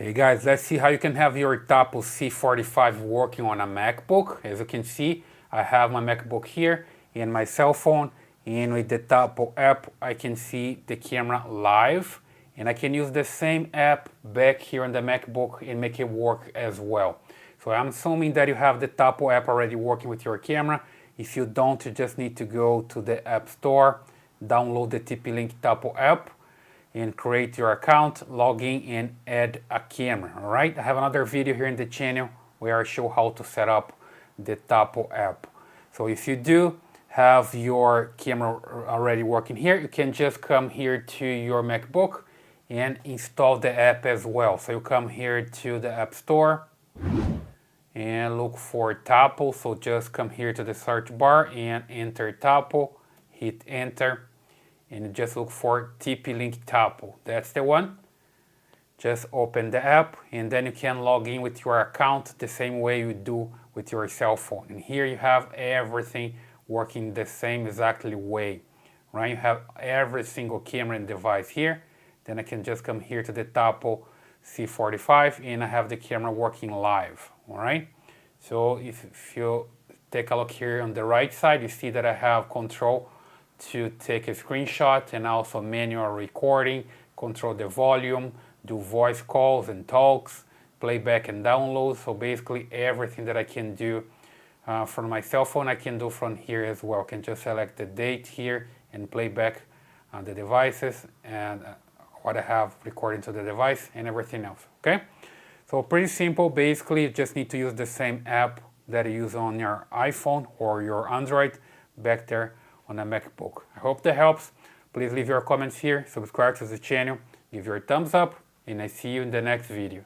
Hey guys, let's see how you can have your Tapo C425 working on a MacBook. As you can see, I have my MacBook here and my cell phone, and with the Tapo app I can see the camera live, and I can use the same app back here on the MacBook and make it work as well. So I'm assuming that you have the Tapo app already working with your camera. If you don't, you just need to go to the App Store, download the TP-Link Tapo app, and create your account, log in, and add a camera. All right, I have another video here in the channel where I show how to set up the Tapo app. So if you do have your camera already working here, you can just come here to your MacBook and install the app as well. So you come here to the App Store and look for Tapo. So just come here to the search bar and enter Tapo, hit enter, and just look for TP-Link Tapo. That's the one. Just open the app and then you can log in with your account the same way you do with your cell phone. And here you have everything working the same exactly way, right? You have every single camera and device here. Then I can just come here to the Tapo C425 and I have the camera working live, all right? So if you take a look here on the right side, you see that I have control to take a screenshot and also manual recording, control the volume, do voice calls and talks, playback and download. So basically everything that I can do from my cell phone, I can do from here as well. I can just select the date here and play back the devices and what I have recording to the device and everything else, okay? So pretty simple. Basically, you just need to use the same app that you use on your iPhone or your Android back there on a MacBook. I hope that helps. Please leave your comments here, subscribe to the channel, give your thumbs up, and I see you in the next video.